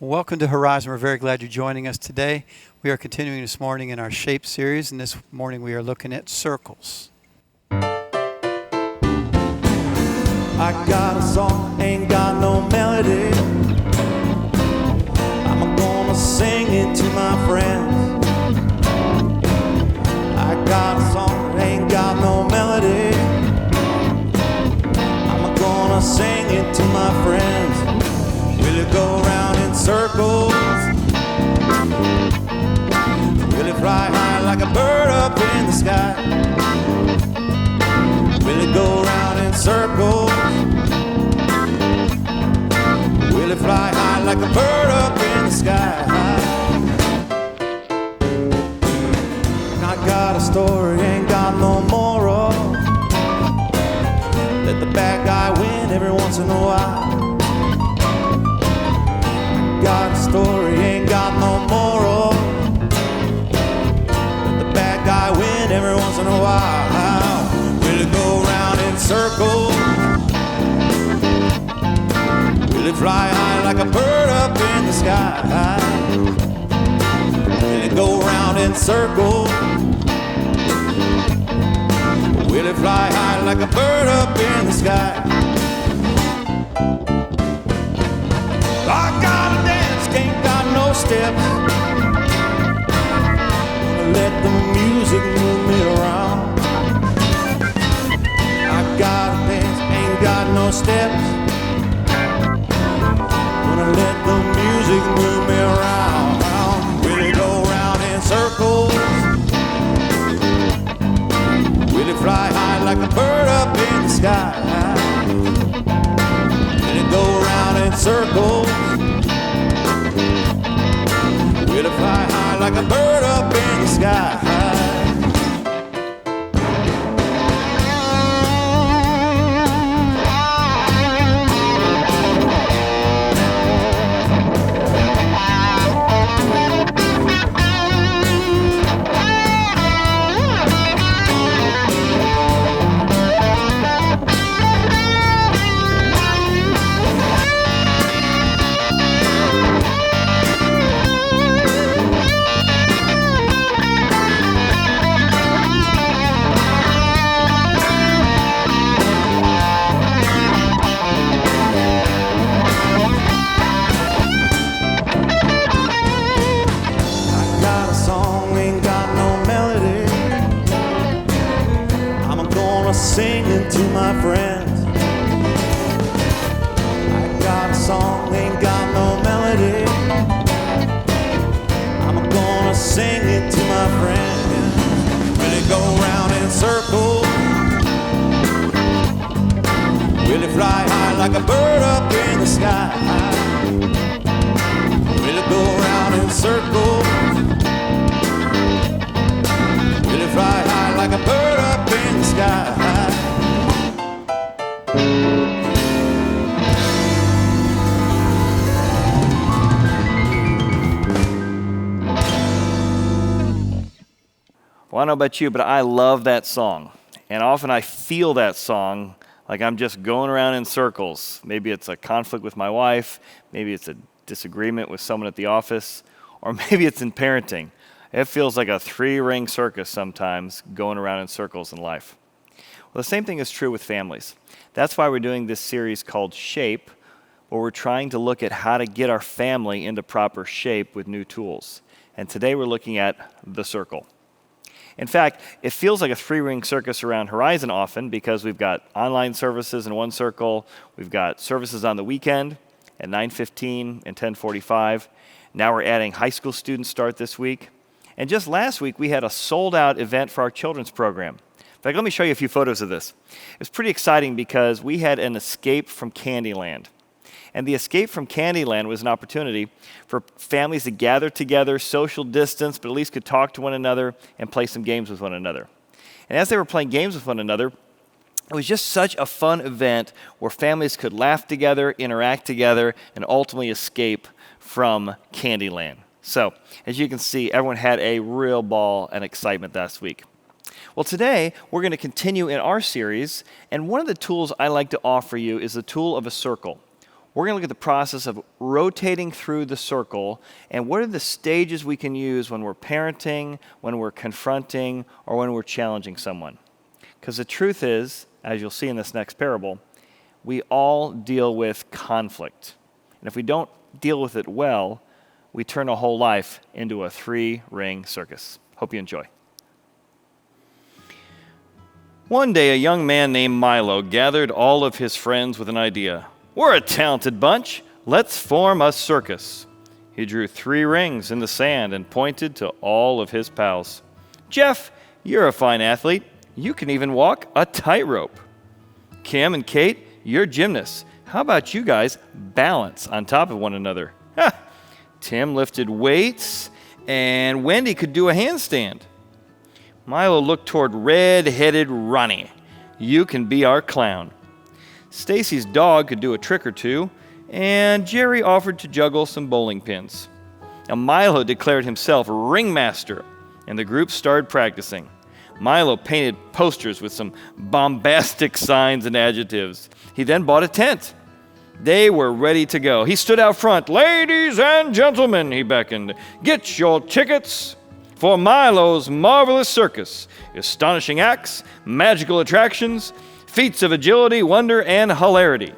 Welcome to Horizon. We're very glad you're joining us today. We are continuing this morning in our Shape series, and this morning we are looking at circles. I got a song, ain't got no melody. I'm gonna sing it to my friends. I got a song, ain't got no melody. I'm gonna sing it to my friends. Will it go round in circles? Will it fly high like a bird up in the sky? Will it go round in circles? Will it fly high like a bird up in the sky? I got a story, ain't got no moral. Let the bad guy win every once in a while. Got a story, ain't got no moral. Let the bad guy win every once in a while. Will it go round in circles? Will it fly high like a bird up in the sky? Will it go round in circles? Will it fly high like a bird up in the sky? I gotta dance, ain't got no steps. Gonna let the music move me around. I gotta dance, ain't got no steps. Gonna let the music move me around. Will it go round in circles? Will it fly high like a bird up in the sky? Will it go round in circles? Will it fly high like a bird up in the sky? Singing to my friends. I got a song, ain't got no melody. I'm gonna sing it to my friends. Will it go round in circles? Will it fly high like a bird up in the sky? Will it go round in circles? Will it fly high like a bird up in the sky? Well, I don't know about you, but I love that song. And often I feel that song like I'm just going around in circles. Maybe it's a conflict with my wife. Maybe it's a disagreement with someone at the office. Or maybe it's in parenting. It feels like a three-ring circus sometimes, going around in circles in life. Well, the same thing is true with families. That's why we're doing this series called Shape, where we're trying to look at how to get our family into proper shape with new tools. And today we're looking at the circle. In fact, it feels like a three-ring circus around Horizon often because we've got online services in one circle, we've got services on the weekend at 9:15 and 10:45. Now we're adding high school students start this week. And just last week, we had a sold-out event for our children's program. In fact, let me show you a few photos of this. It was pretty exciting because we had an escape from Candyland. And the escape from Candyland was an opportunity for families to gather together, social distance, but at least could talk to one another and play some games with one another. And as they were playing games with one another, it was just such a fun event where families could laugh together, interact together, and ultimately escape from Candyland. So, as you can see, everyone had a real ball and excitement last week. Well, today, we're going to continue in our series, and one of the tools I like to offer you is the tool of a circle. we're going to look at the process of rotating through the circle and what are the stages we can use when we're parenting, when we're confronting, or when we're challenging someone. Because the truth is, as you'll see in this next parable, we all deal with conflict. And if we don't deal with it well, we turn a whole life into a 3-ring circus. Hope you enjoy. One day, a young man named Milo gathered all of his friends with an idea. We're a talented bunch. Let's form a circus. He drew 3 rings in the sand and pointed to all of his pals. Jeff, you're a fine athlete. You can even walk a tightrope. Kim and Kate, you're gymnasts. How about you guys balance on top of one another? Ha! Tim lifted weights, and Wendy could do a handstand. Milo looked toward red-headed Ronnie. You can be our clown. Stacy's dog could do a trick or two, and Jerry offered to juggle some bowling pins. Now Milo declared himself ringmaster, and the group started practicing. Milo painted posters with some bombastic signs and adjectives. He then bought a tent. They were ready to go. He stood out front. Ladies and gentlemen, he beckoned, get your tickets for Milo's marvelous circus. Astonishing acts, magical attractions, feats of agility, wonder, and hilarity.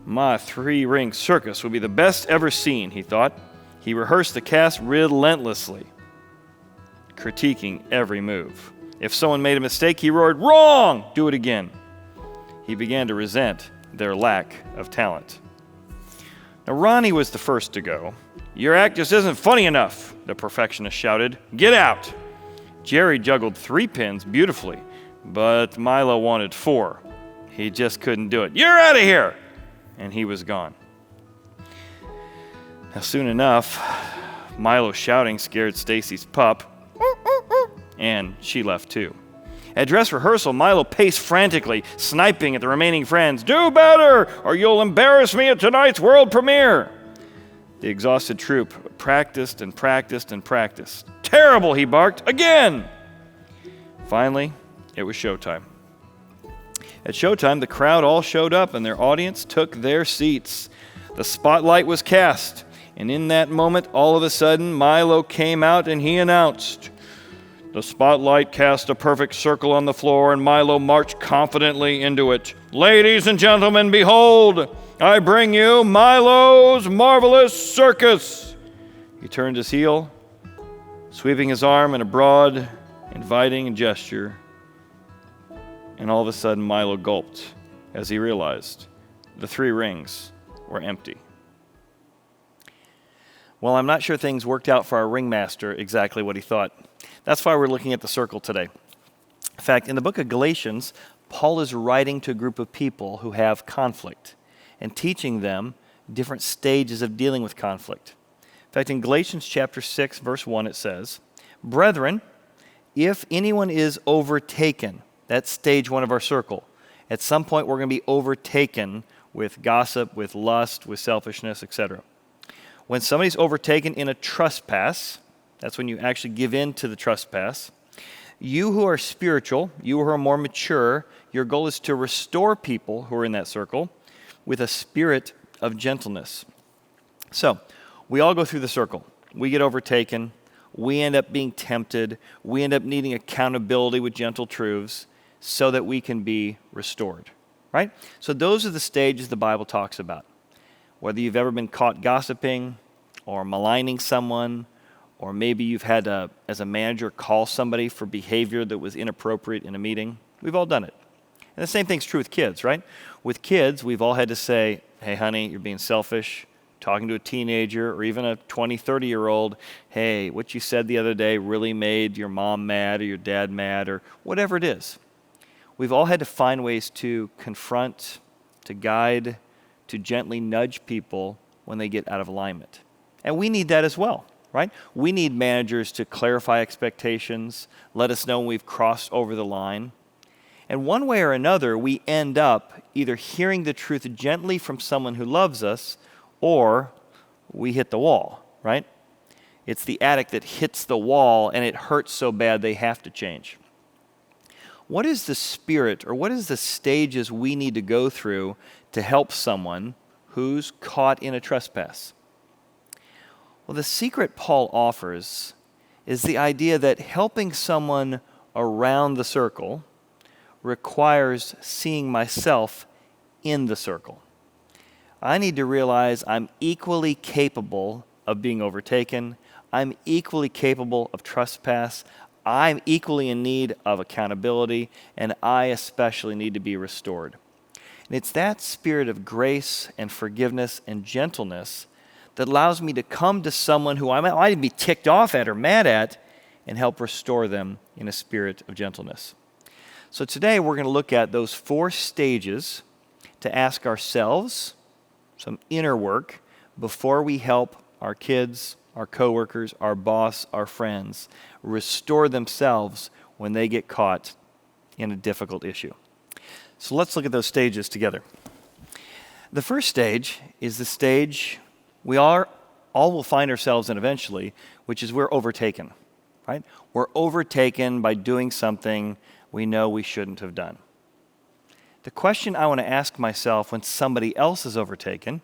My 3-ring circus will be the best ever seen, he thought. He rehearsed the cast relentlessly, critiquing every move. If someone made a mistake, he roared, wrong! Do it again. He began to resent their lack of talent. Now, Ronnie was the first to go. Your act just isn't funny enough, the perfectionist shouted. Get out! Jerry juggled 3 pins beautifully, but Milo wanted 4. He just couldn't do it. You're out of here! And he was gone. Now, soon enough, Milo's shouting scared Stacy's pup, and she left too. At dress rehearsal, Milo paced frantically, sniping at the remaining friends. Do better, or you'll embarrass me at tonight's world premiere. The exhausted troupe practiced and practiced and practiced. Terrible, he barked. Again! Finally, it was showtime. At showtime, the crowd all showed up and their audience took their seats. The spotlight was cast, and in that moment, all of a sudden, Milo came out and he announced, the spotlight cast a perfect circle on the floor, and Milo marched confidently into it. Ladies and gentlemen, behold, I bring you Milo's marvelous circus. He turned his heel, sweeping his arm in a broad, inviting gesture, and all of a sudden Milo gulped as he realized the 3 rings were empty. Well, I'm not sure things worked out for our ringmaster exactly what he thought. That's why we're looking at the circle today. In fact, in the book of Galatians, Paul is writing to a group of people who have conflict and teaching them different stages of dealing with conflict. In fact, in Galatians chapter 6, verse 1, it says, Brethren, if anyone is overtaken, that's stage 1 of our circle. At some point, we're going to be overtaken with gossip, with lust, with selfishness, etc. When somebody's overtaken in a trespass, that's when you actually give in to the trespass. You who are spiritual, you who are more mature, your goal is to restore people who are in that circle with a spirit of gentleness. So, we all go through the circle. We get overtaken. We end up being tempted. We end up needing accountability with gentle truths so that we can be restored, right? So those are the stages the Bible talks about. Whether you've ever been caught gossiping or maligning someone, or maybe you've had to, as a manager, call somebody for behavior that was inappropriate in a meeting. We've all done it. And the same thing's true with kids, right? With kids, we've all had to say, hey, honey, you're being selfish. Talking to a teenager or even a 20, 30-year-old, hey, what you said the other day really made your mom mad or your dad mad or whatever it is. We've all had to find ways to confront, to guide, to gently nudge people when they get out of alignment. And we need that as well, right? We need managers to clarify expectations, let us know when we've crossed over the line. And one way or another, we end up either hearing the truth gently from someone who loves us, or we hit the wall, right? It's the addict that hits the wall and it hurts so bad they have to change. What is the spirit or what is the stages we need to go through to help someone who's caught in a trespass? Well, the secret Paul offers is the idea that helping someone around the circle requires seeing myself in the circle. I need to realize I'm equally capable of being overtaken. I'm equally capable of trespass. I'm equally in need of accountability, and I especially need to be restored. And it's that spirit of grace and forgiveness and gentleness that allows me to come to someone who I might be ticked off at or mad at and help restore them in a spirit of gentleness. So today we're going to look at those 4 stages to ask ourselves some inner work before we help our kids, our coworkers, our boss, our friends restore themselves when they get caught in a difficult issue. So let's look at those stages together. The first stage is the stage we all will find ourselves in eventually, which is we're overtaken, right? We're overtaken by doing something we know we shouldn't have done. The question I want to ask myself when somebody else is overtaken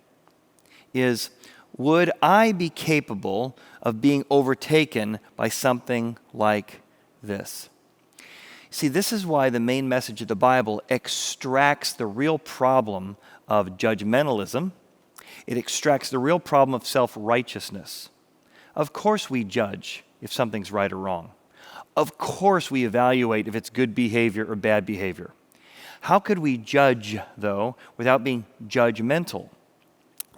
is, would I be capable of being overtaken by something like this? See, this is why the main message of the Bible extracts the real problem of judgmentalism. It extracts the real problem of self-righteousness. Of course we judge if something's right or wrong. Of course we evaluate if it's good behavior or bad behavior. How could we judge, though, without being judgmental?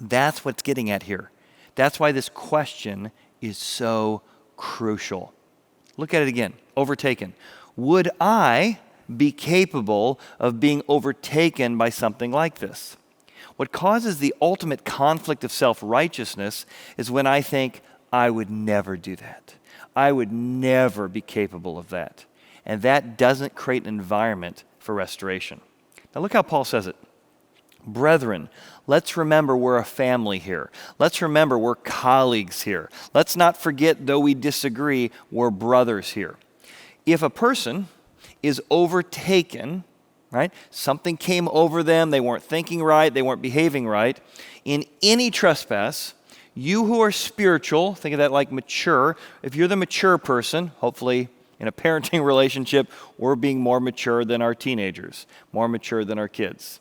That's what's getting at here. That's why this question is so crucial. Look at it again. Overtaken. Would I be capable of being overtaken by something like this? What causes the ultimate conflict of self-righteousness is when I think, I would never do that. I would never be capable of that. And that doesn't create an environment for restoration. Now look how Paul says it. Brethren, let's remember we're a family here. Let's remember we're colleagues here. Let's not forget, though we disagree, we're brothers here. If a person is overtaken, right? Something came over them, they weren't thinking right, they weren't behaving right. In any trespass, you who are spiritual, think of that like mature. If you're the mature person, hopefully in a parenting relationship, we're being more mature than our teenagers, more mature than our kids.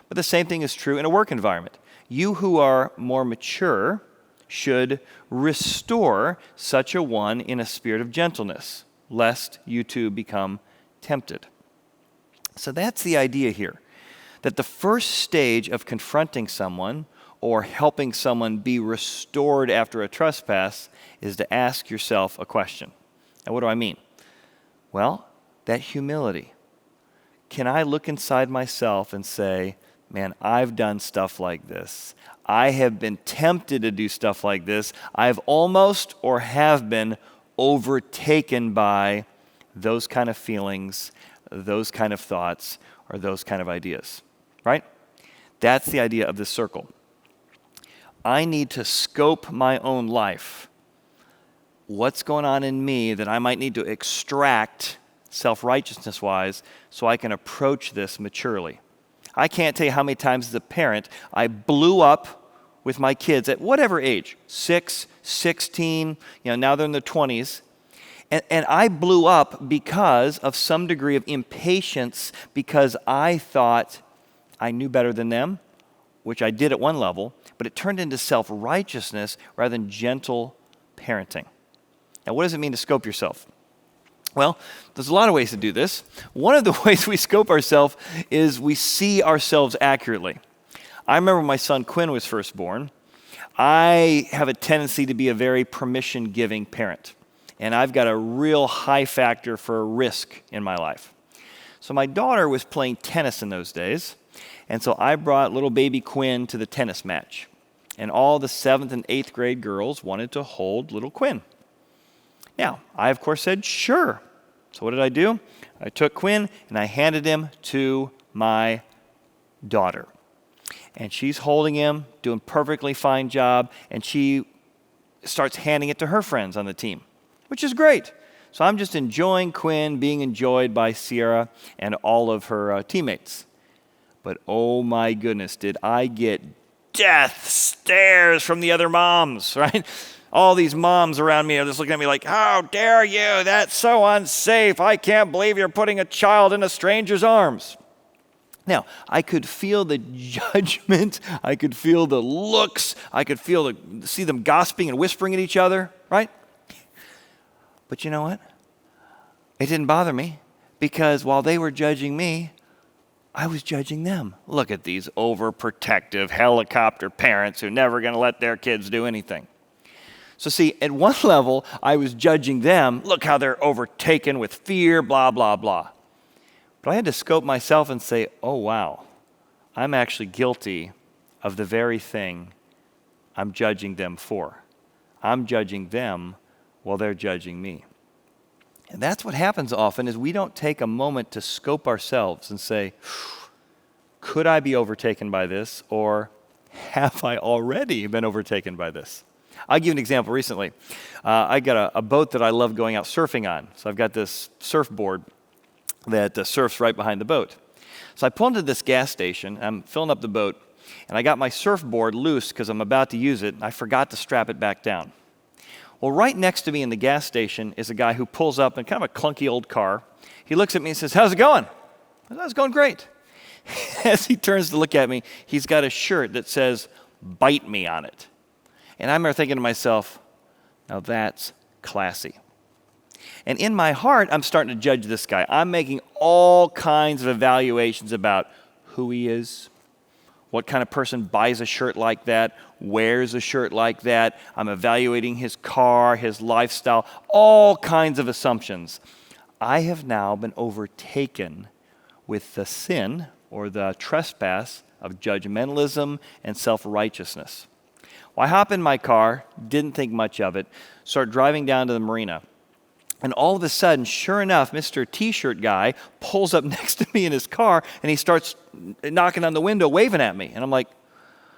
But the same thing is true in a work environment. You who are more mature should restore such a one in a spirit of gentleness, lest you too become tempted. So that's the idea here, that the first stage of confronting someone or helping someone be restored after a trespass is to ask yourself a question. Now, what do I mean? Well, that humility. Can I look inside myself and say, man, I've done stuff like this. I have been tempted to do stuff like this. I've almost or have been overtaken by those kind of feelings, those kind of thoughts, or those kind of ideas, right? That's the idea of this circle. I need to scope my own life. What's going on in me that I might need to extract self-righteousness-wise so I can approach this maturely. I can't tell you how many times as a parent I blew up with my kids at whatever age, 6, 16, now they're in their 20s. And I blew up because of some degree of impatience because I thought I knew better than them, which I did at one level, but it turned into self-righteousness rather than gentle parenting. Now, what does it mean to scope yourself? Well, there's a lot of ways to do this. One of the ways we scope ourselves is we see ourselves accurately. I remember when my son Quinn was first born. I have a tendency to be a very permission-giving parent, and I've got a real high factor for risk in my life. So my daughter was playing tennis in those days, and so I brought little baby Quinn to the tennis match. And all the 7th and 8th grade girls wanted to hold little Quinn. Now, I, of course, said, sure. So what did I do? I took Quinn and I handed him to my daughter. And she's holding him, doing a perfectly fine job, and she starts handing it to her friends on the team, which is great. So I'm just enjoying Quinn being enjoyed by Sierra and all of her teammates. But oh my goodness, did I get death stares from the other moms, right? All these moms around me are just looking at me like, how dare you? That's so unsafe. I can't believe you're putting a child in a stranger's arms. Now, I could feel the judgment. I could feel the looks. I could see them gossiping and whispering at each other, right? But you know what? It didn't bother me because while they were judging me, I was judging them. Look at these overprotective helicopter parents who are never going to let their kids do anything. So see, at one level, I was judging them. Look how they're overtaken with fear, blah, blah, blah. But I had to scope myself and say, oh, wow, I'm actually guilty of the very thing I'm judging them for. I'm judging them while they're judging me. And that's what happens often is we don't take a moment to scope ourselves and say, could I be overtaken by this, or have I already been overtaken by this? I'll give you an example recently. I got a boat that I love going out surfing on. So I've got this surfboard that surfs right behind the boat. So I pull into this gas station. I'm filling up the boat, and I got my surfboard loose because I'm about to use it. I forgot to strap it back down. Well, right next to me in the gas station is a guy who pulls up in kind of a clunky old car. He looks at me and says, how's it going? I said, it's going great. As he turns to look at me, he's got a shirt that says, bite me on it. And I remember thinking to myself, now that's classy. And in my heart, I'm starting to judge this guy. I'm making all kinds of evaluations about who he is, what kind of person buys a shirt like that, wears a shirt like that. I'm evaluating his car, his lifestyle, all kinds of assumptions. I have now been overtaken with the sin or the trespass of judgmentalism and self-righteousness. Well, I hop in my car, didn't think much of it, start driving down to the marina. And all of a sudden, sure enough, Mr. T-shirt guy pulls up next to me in his car, and he starts knocking on the window, waving at me. And I'm like,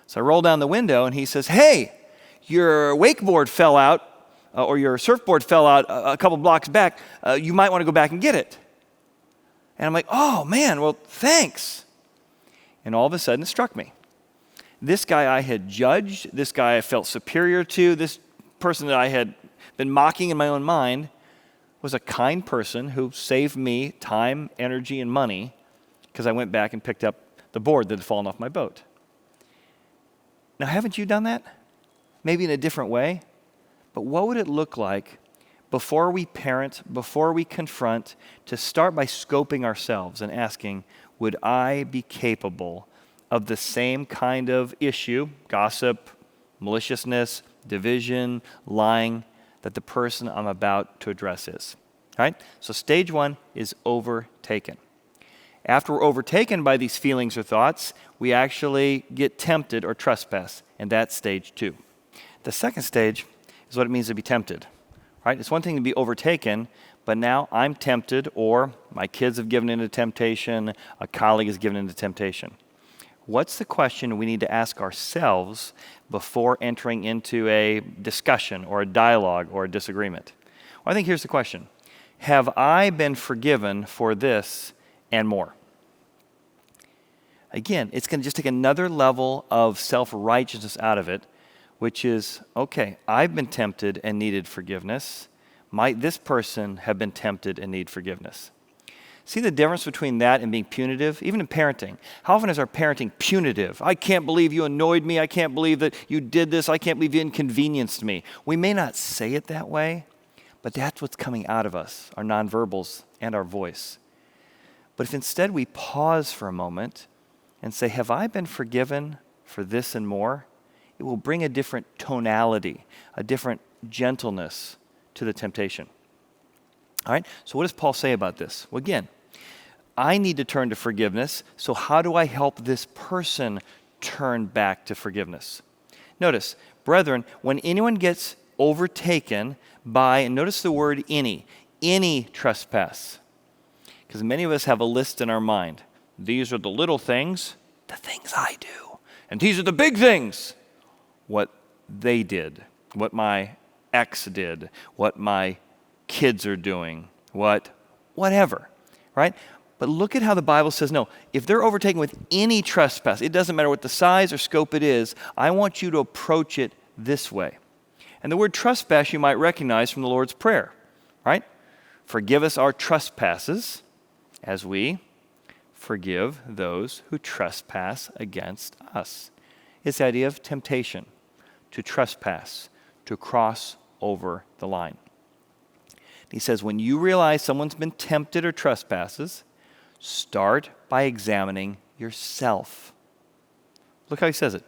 so I roll down the window, and he says, hey, your wakeboard fell out, or your surfboard fell out a couple blocks back. You might want to go back and get it. And I'm like, oh, man, well, thanks. And all of a sudden, it struck me. This guy I had judged, this guy I felt superior to, this person that I had been mocking in my own mind was a kind person who saved me time, energy, and money because I went back and picked up the board that had fallen off my boat. Now, haven't you done that? Maybe in a different way. But what would it look like before we parent, before we confront, to start by scoping ourselves and asking, would I be capable of the same kind of issue, gossip, maliciousness, division, lying, that the person I'm about to address is? All right? So stage one is overtaken. After we're overtaken by these feelings or thoughts, we actually get tempted or trespass, and that's stage two. The second stage is what it means to be tempted. Right? It's one thing to be overtaken, but now I'm tempted, or my kids have given into temptation, a colleague has given into temptation. What's the question we need to ask ourselves before entering into a discussion or a dialogue or a disagreement? Well, I think here's the question. Have I been forgiven for this and more? Again, it's going to just take another level of self-righteousness out of it, which is, okay, I've been tempted and needed forgiveness. Might this person have been tempted and need forgiveness? See the difference between that and being punitive? Even in parenting. How often is our parenting punitive? I can't believe you annoyed me. I can't believe that you did this. I can't believe you inconvenienced me. We may not say it that way, but that's what's coming out of us, our nonverbals and our voice. But if instead we pause for a moment and say, have I been forgiven for this and more? It will bring a different tonality, a different gentleness to the temptation. All right, so what does Paul say about this? Well, again, I need to turn to forgiveness, so how do I help this person turn back to forgiveness? Notice, brethren, when anyone gets overtaken by, and notice the word any trespass, because many of us have a list in our mind. These are the little things, the things I do, and these are the big things, what they did, what my ex did, what my kids are doing, whatever, right? But look at how the Bible says, no, if they're overtaken with any trespass, it doesn't matter what the size or scope it is, I want you to approach it this way. And the word trespass you might recognize from the Lord's Prayer, right? Forgive us our trespasses as we forgive those who trespass against us. It's the idea of temptation, to trespass, to cross over the line. He says, when you realize someone's been tempted or trespasses, start by examining yourself. Look how he says it.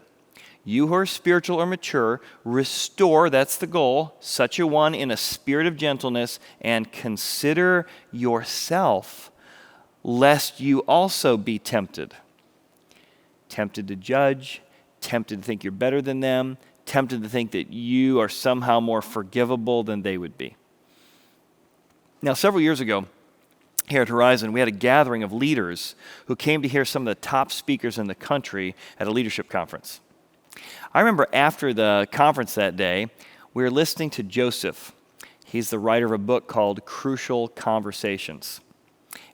You who are spiritual or mature, restore, that's the goal, such a one in a spirit of gentleness, and consider yourself, lest you also be tempted. Tempted to judge, tempted to think you're better than them, tempted to think that you are somehow more forgivable than they would be. Now, several years ago, here at Horizon, we had a gathering of leaders who came to hear some of the top speakers in the country at a leadership conference. I remember after the conference that day, we were listening to Joseph. He's the writer of a book called Crucial Conversations.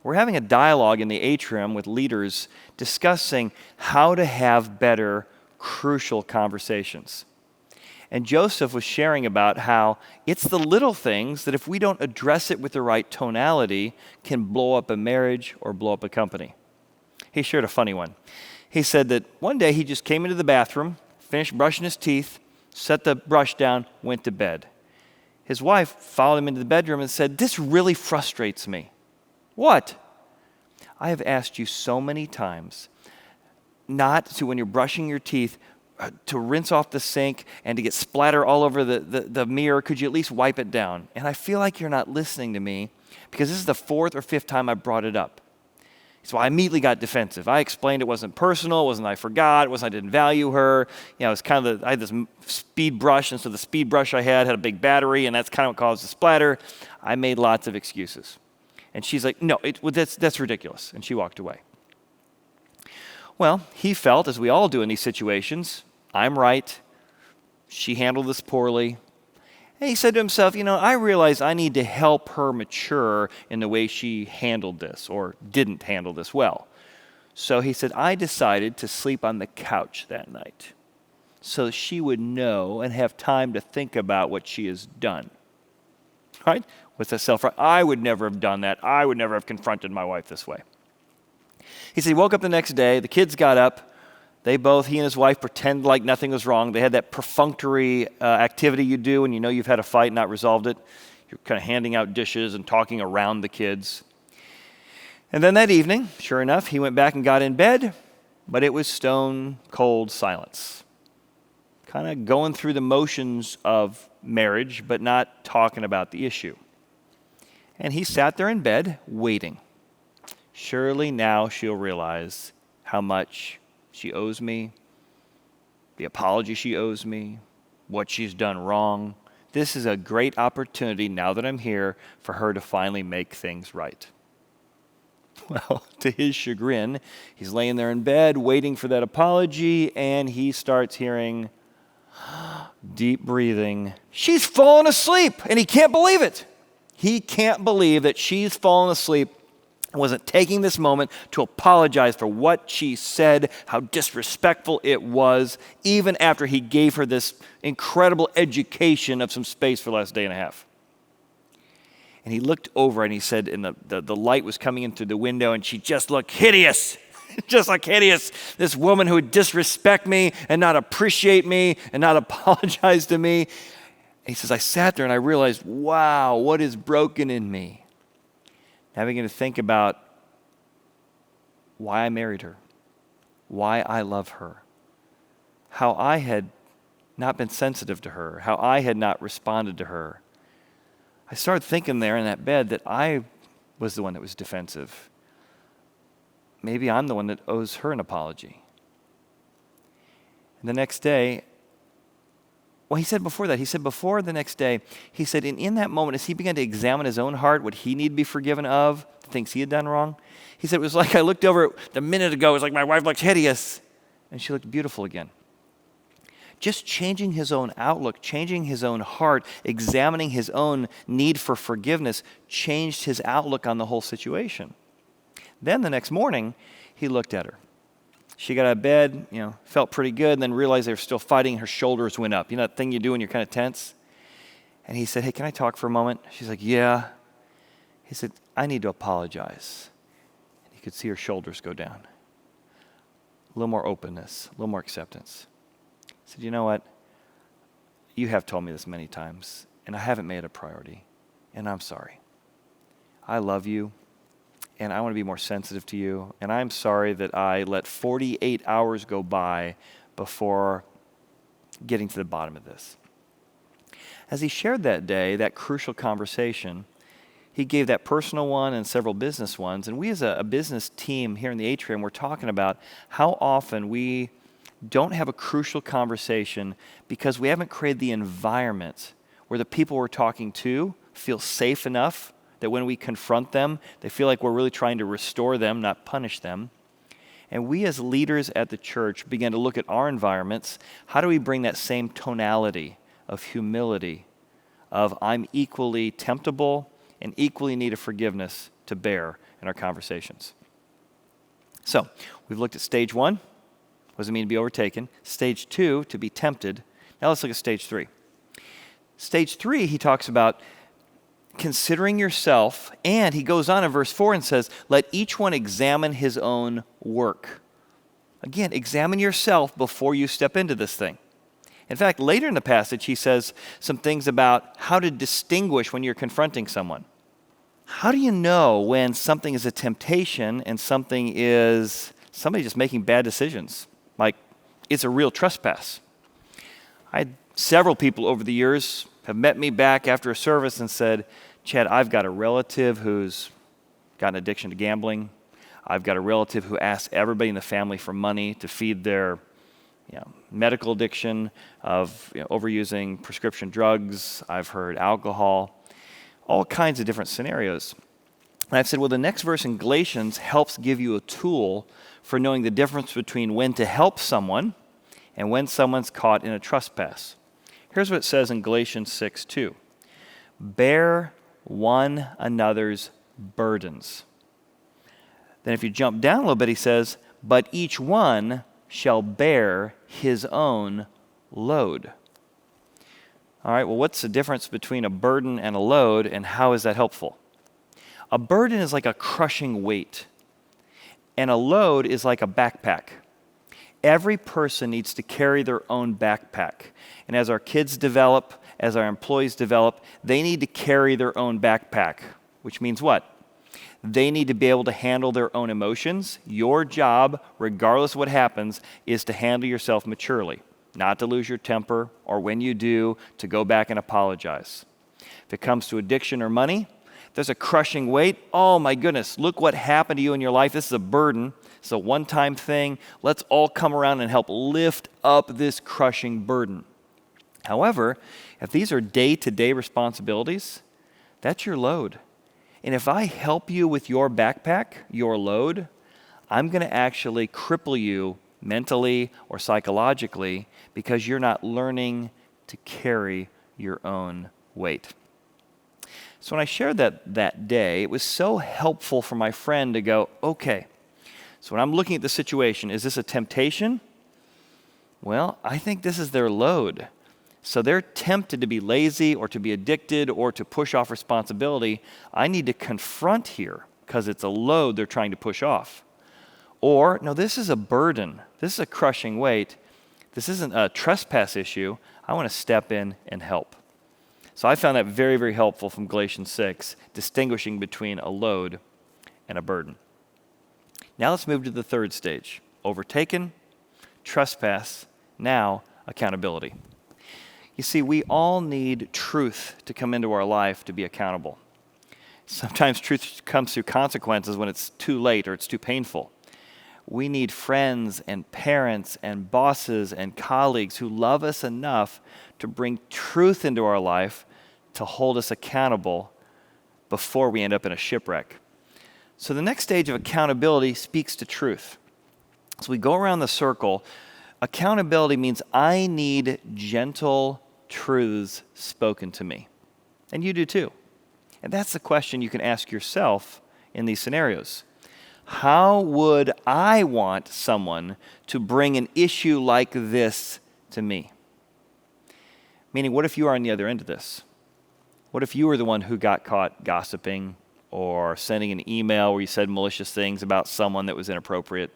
We're having a dialogue in the atrium with leaders discussing how to have better crucial conversations. And Joseph was sharing about how it's the little things that if we don't address it with the right tonality can blow up a marriage or blow up a company. He shared a funny one. He said that one day he just came into the bathroom, finished brushing his teeth, set the brush down, went to bed. His wife followed him into the bedroom and said, "This really frustrates me." "What?" "I have asked you so many times not to, when you're brushing your teeth, to rinse off the sink and to get splatter all over the mirror. Could you at least wipe it down? And I feel like you're not listening to me because this is the fourth or fifth time I brought it up." So I immediately got defensive. I explained it wasn't personal, it wasn't I forgot, it wasn't I didn't value her. You know, it was kind of I had this speed brush, and so the speed brush I had a big battery, and that's kind of what caused the splatter. I made lots of excuses. And she's like, "No, that's ridiculous." And she walked away. Well, he felt, as we all do in these situations, I'm right. She handled this poorly. And he said to himself, I realize I need to help her mature in the way she handled this or didn't handle this well. So he said, I decided to sleep on the couch that night so she would know and have time to think about what she has done. Right? What's that self-right? I would never have done that. I would never have confronted my wife this way. He said he woke up the next day. The kids got up. He and his wife pretended like nothing was wrong. They had that perfunctory activity you do when you know you've had a fight and not resolved it. You're kind of handing out dishes and talking around the kids. And then that evening, sure enough, he went back and got in bed, but it was stone cold silence. Kind of going through the motions of marriage, but not talking about the issue. And he sat there in bed, waiting. Surely now she'll realize how much she owes me, the apology she owes me, what she's done wrong. This is a great opportunity, now that I'm here, for her to finally make things right. Well, to his chagrin, he's laying there in bed waiting for that apology, and he starts hearing deep breathing. She's fallen asleep, and he can't believe it. He can't believe that she's fallen asleep and wasn't taking this moment to apologize for what she said, how disrespectful it was, even after he gave her this incredible education of some space for the last day and a half. And he looked over and he said, and the light was coming in through the window, and she just looked hideous, just like hideous. This woman who would disrespect me and not appreciate me and not apologize to me. And he says, I sat there and I realized, wow, what is broken in me? Now I began to think about why I married her, why I love her, how I had not been sensitive to her, how I had not responded to her. I started thinking there in that bed that I was the one that was defensive. Maybe I'm the one that owes her an apology. And the next day, well, he said before the next day, he said, in that moment, as he began to examine his own heart, what he needed to be forgiven of, the things he had done wrong, he said, it was like I looked over a minute ago, it was like my wife looked hideous, and she looked beautiful again. Just changing his own outlook, changing his own heart, examining his own need for forgiveness, changed his outlook on the whole situation. Then the next morning, he looked at her. She got out of bed, felt pretty good, and then realized they were still fighting. Her shoulders went up. You know that thing you do when you're kind of tense? And he said, "Hey, can I talk for a moment?" She's like, "Yeah." He said, "I need to apologize." And he could see her shoulders go down. A little more openness, a little more acceptance. He said, "You know what? You have told me this many times, and I haven't made it a priority, and I'm sorry. I love you, and I want to be more sensitive to you, and I'm sorry that I let 48 hours go by before getting to the bottom of this." As he shared that day, that crucial conversation, he gave that personal one and several business ones, and we as a business team here in the atrium, we're talking about how often we don't have a crucial conversation because we haven't created the environment where the people we're talking to feel safe enough that when we confront them, they feel like we're really trying to restore them, not punish them. And we as leaders at the church began to look at our environments. How do we bring that same tonality of humility, of I'm equally temptable and equally in need of forgiveness to bear in our conversations? So we've looked at stage 1. What does it mean to be overtaken? Stage 2, to be tempted. Now let's look at stage 3. Stage 3, he talks about considering yourself, and he goes on in verse 4 and says, let each one examine his own work. Again, examine yourself before you step into this thing. In fact, later in the passage, he says some things about how to distinguish when you're confronting someone. How do you know when something is a temptation and something is somebody just making bad decisions? Like, it's a real trespass. I had several people over the years have met me back after a service and said, "Chad, I've got a relative who's got an addiction to gambling. I've got a relative who asks everybody in the family for money to feed their medical addiction of overusing prescription drugs. I've heard alcohol, all kinds of different scenarios." And I've said, well, the next verse in Galatians helps give you a tool for knowing the difference between when to help someone and when someone's caught in a trespass. Here's what it says in Galatians 6:2. Bear one another's burdens. Then if you jump down a little bit, he says, but each one shall bear his own load. All right, well, what's the difference between a burden and a load, and how is that helpful? A burden is like a crushing weight, and a load is like a backpack. Every person needs to carry their own backpack. And as our kids develop, as our employees develop, they need to carry their own backpack, which means what? They need to be able to handle their own emotions. Your job, regardless of what happens, is to handle yourself maturely, not to lose your temper, or when you do, to go back and apologize. If it comes to addiction or money, there's a crushing weight. Oh my goodness, look what happened to you in your life. This is a burden. It's a one-time thing. Let's all come around and help lift up this crushing burden. However, if these are day-to-day responsibilities, that's your load. And if I help you with your backpack, your load, I'm going to actually cripple you mentally or psychologically because you're not learning to carry your own weight. So when I shared that day, it was so helpful for my friend to go, okay, so when I'm looking at the situation, is this a temptation? Well, I think this is their load. So they're tempted to be lazy or to be addicted or to push off responsibility. I need to confront here because it's a load they're trying to push off. Or, no, this is a burden. This is a crushing weight. This isn't a trespass issue. I want to step in and help. So I found that very, very helpful from Galatians 6, distinguishing between a load and a burden. Now let's move to the third stage. Overtaken, trespass, now accountability. You see, we all need truth to come into our life to be accountable. Sometimes truth comes through consequences when it's too late or it's too painful. We need friends and parents and bosses and colleagues who love us enough to bring truth into our life to hold us accountable before we end up in a shipwreck. So the next stage of accountability speaks to truth. So we go around the circle. Accountability means I need gentle truths spoken to me. And you do too. And that's the question you can ask yourself in these scenarios. How would I want someone to bring an issue like this to me? Meaning, what if you are on the other end of this? What if you were the one who got caught gossiping or sending an email where you said malicious things about someone that was inappropriate?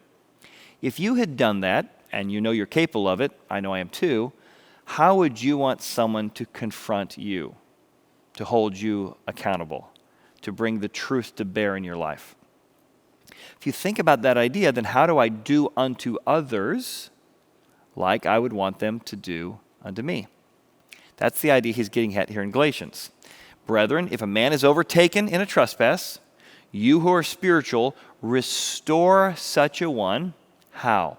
If you had done that, and you know you're capable of it, I know I am too, how would you want someone to confront you, to hold you accountable, to bring the truth to bear in your life? If you think about that idea, then how do I do unto others like I would want them to do unto me? That's the idea he's getting at here in Galatians. Brethren, if a man is overtaken in a trespass, you who are spiritual, restore such a one. How?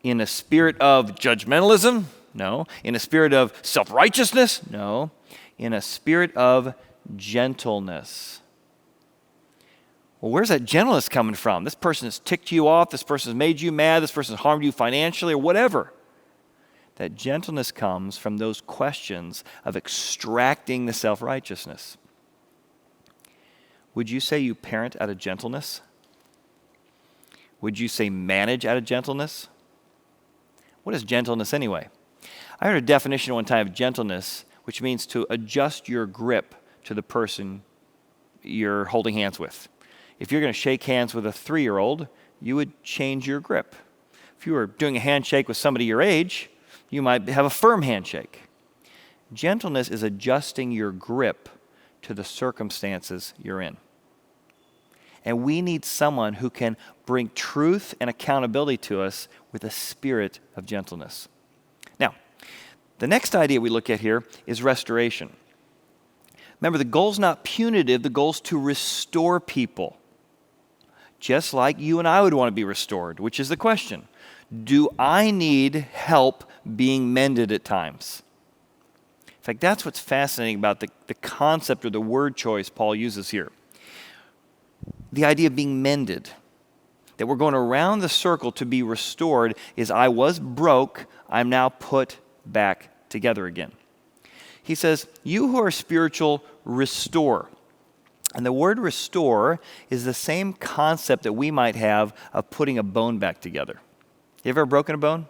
In a spirit of judgmentalism? No. In a spirit of self-righteousness? No. In a spirit of gentleness. Well, where's that gentleness coming from? This person has ticked you off. This person has made you mad. This person has harmed you financially or whatever. That gentleness comes from those questions of extracting the self-righteousness. Would you say you parent out of gentleness? Would you say manage out of gentleness? What is gentleness anyway? I heard a definition one time of gentleness, which means to adjust your grip to the person you're holding hands with. If you're going to shake hands with a 3-year-old, you would change your grip. If you were doing a handshake with somebody your age, you might have a firm handshake. Gentleness is adjusting your grip to the circumstances you're in. And we need someone who can bring truth and accountability to us with a spirit of gentleness. Now, the next idea we look at here is restoration. Remember, the goal's not punitive, the goal's to restore people. Just like you and I would want to be restored, which is the question. Do I need help being mended at times? In fact, that's what's fascinating about the concept or the word choice Paul uses here. The idea of being mended, that we're going around the circle to be restored, is I was broke, I'm now put back together again. He says, you who are spiritual, restore. And the word restore is the same concept that we might have of putting a bone back together. You ever broken a bone?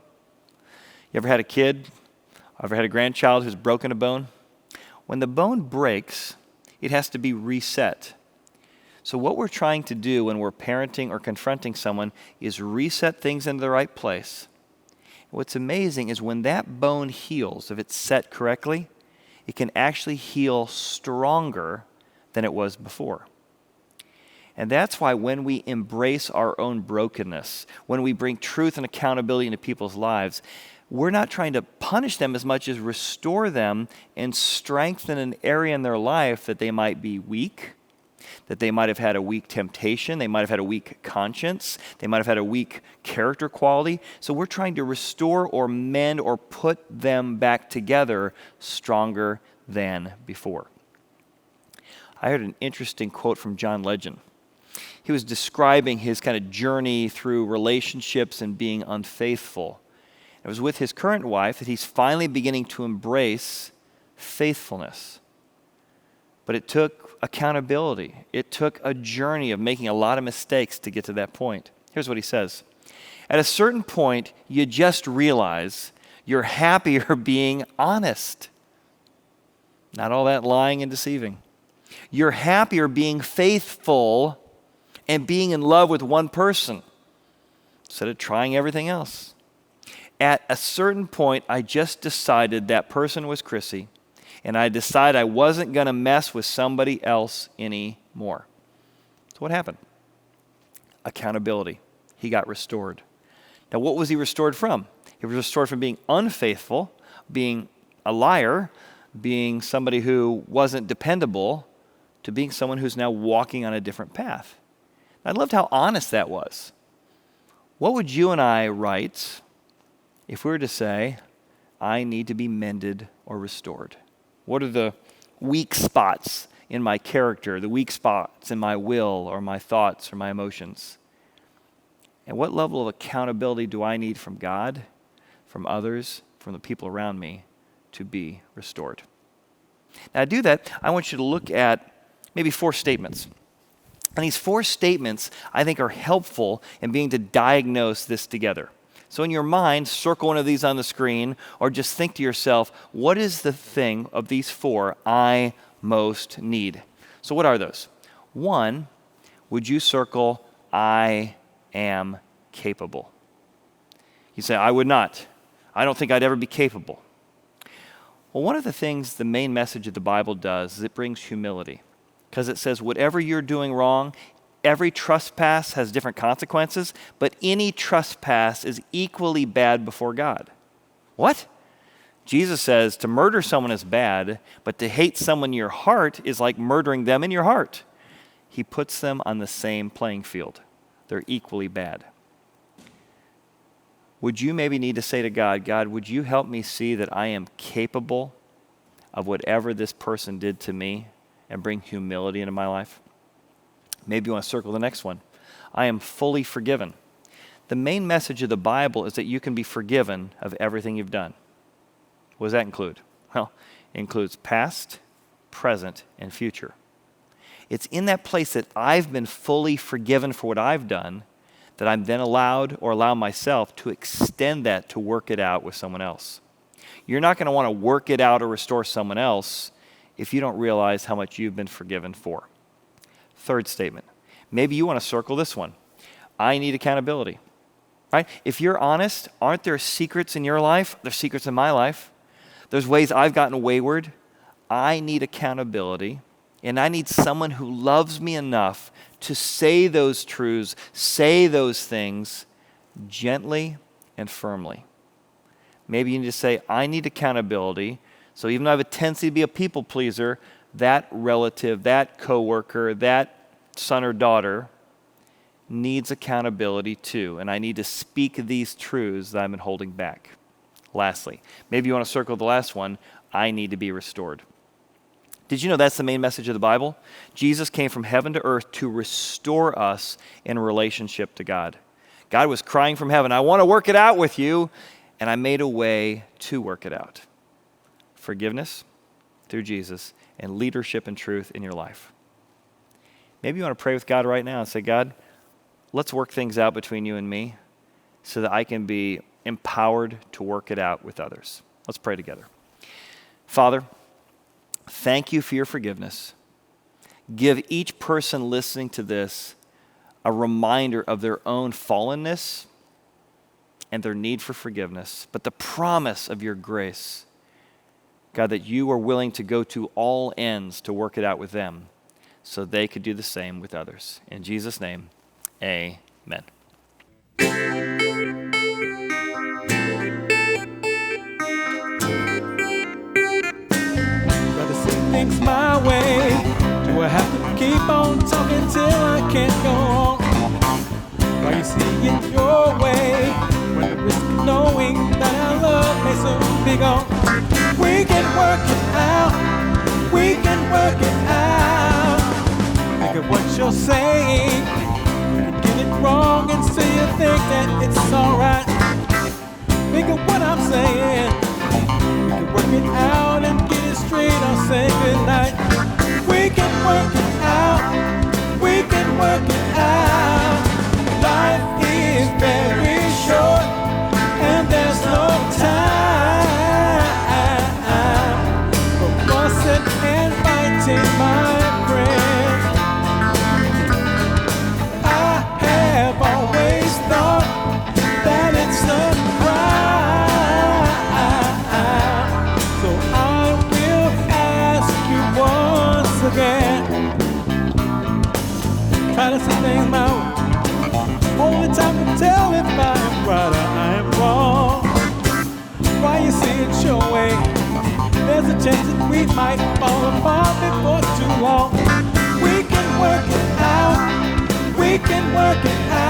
You ever had a kid? Ever had a grandchild who's broken a bone? When the bone breaks, it has to be reset. So what we're trying to do when we're parenting or confronting someone is reset things into the right place. What's amazing is when that bone heals, if it's set correctly, it can actually heal stronger than it was before. And that's why when we embrace our own brokenness, when we bring truth and accountability into people's lives, we're not trying to punish them as much as restore them and strengthen an area in their life that they might be weak, that they might have had a weak temptation, they might have had a weak conscience, they might have had a weak character quality. So we're trying to restore or mend or put them back together stronger than before. I heard an interesting quote from John Legend. He was describing his kind of journey through relationships and being unfaithful. It was with his current wife that he's finally beginning to embrace faithfulness. But it took accountability. It took a journey of making a lot of mistakes to get to that point. Here's what he says. At a certain point, you just realize you're happier being honest. Not all that lying and deceiving. You're happier being faithful and being in love with one person instead of trying everything else. At a certain point, I just decided that person was Chrissy, and I decided I wasn't going to mess with somebody else anymore. So what happened? Accountability. He got restored. Now, what was he restored from? He was restored from being unfaithful, being a liar, being somebody who wasn't dependable, to being someone who's now walking on a different path. I loved how honest that was. What would you and I write if we were to say, I need to be mended or restored? What are the weak spots in my character, the weak spots in my will or my thoughts or my emotions? And what level of accountability do I need from God, from others, from the people around me to be restored? Now, to do that, I want you to look at maybe 4 statements. And these 4 statements, I think, are helpful in being to diagnose this together. So in your mind, circle one of these on the screen, or just think to yourself, what is the thing of these 4 I most need? So what are those? 1, would you circle, I am capable? You say, I would not. I don't think I'd ever be capable. Well, one of the things the main message of the Bible does is it brings humility. Because it says, whatever you're doing wrong, every trespass has different consequences, but any trespass is equally bad before God. What? Jesus says to murder someone is bad, but to hate someone in your heart is like murdering them in your heart. He puts them on the same playing field. They're equally bad. Would you maybe need to say to God, God, would you help me see that I am capable of whatever this person did to me and bring humility into my life? Maybe you want to circle the next one. I am fully forgiven. The main message of the Bible is that you can be forgiven of everything you've done. What does that include? Well, it includes past, present, and future. It's in that place that I've been fully forgiven for what I've done that I'm then allow myself to extend that to work it out with someone else. You're not going to want to work it out or restore someone else if you don't realize how much you've been forgiven for. 3rd statement. Maybe you want to circle this one. I need accountability. Right? If you're honest, aren't there secrets in your life? There's secrets in my life. There's ways I've gotten wayward. I need accountability, and I need someone who loves me enough to say those truths, say those things gently and firmly. Maybe you need to say, I need accountability. So even though I have a tendency to be a people pleaser, that relative, that coworker, that son or daughter needs accountability too. And I need to speak these truths that I've been holding back. Lastly, maybe you want to circle the last one. I need to be restored. Did you know that's the main message of the Bible? Jesus came from heaven to earth to restore us in relationship to God. God was crying from heaven, I want to work it out with you. And I made a way to work it out. Forgiveness through Jesus and leadership and truth in your life. Maybe you want to pray with God right now and say, God, let's work things out between you and me so that I can be empowered to work it out with others. Let's pray together. Father, thank you for your forgiveness. Give each person listening to this a reminder of their own fallenness and their need for forgiveness, but the promise of your grace. God, that you are willing to go to all ends to work it out with them so they could do the same with others. In Jesus' name, amen. Rather see things my way. Do I have to keep on talking till I can't go on? While you see it your way, when the risk of knowing that our love may soon be gone. We can work it out. We can work it out. Think of what you're saying. You can get it wrong and still you think that it's alright. Think of what I'm saying. We can work it out and get it straight or say goodnight. We can work it out. We can work it out. Life is very short and there's no time for fussing and fighting, my friend. I have always thought that it's a crime, so I will ask you once again. Try to see things my way. Only time can tell if I am right or I am wrong. Why you see it your way? There's a chance that we might fall apart before too long. We can work it out. We can work it out.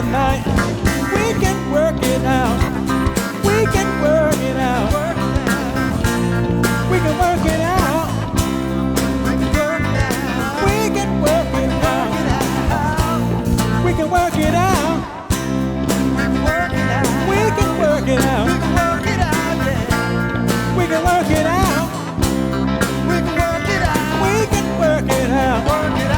tonight. We can work it out. We can work it out. We can work it out. We can work it out. We can work it out. We can work it out. We can work it out. We can work it out. We can work it out. We can work it out. Work it out.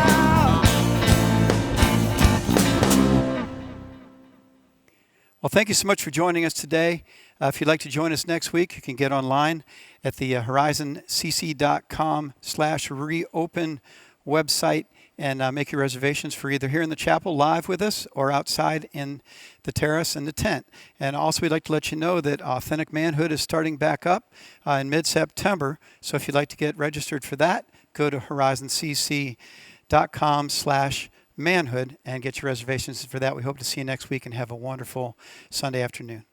Well, thank you so much for joining us today. If you'd like to join us next week, you can get online at the horizoncc.com/reopen website and make your reservations for either here in the chapel live with us or outside in the terrace and the tent. And also we'd like to let you know that Authentic Manhood is starting back up in mid-September. So if you'd like to get registered for that, go to horizoncc.com/manhood and get your reservations for that. We hope to see you next week and have a wonderful Sunday afternoon.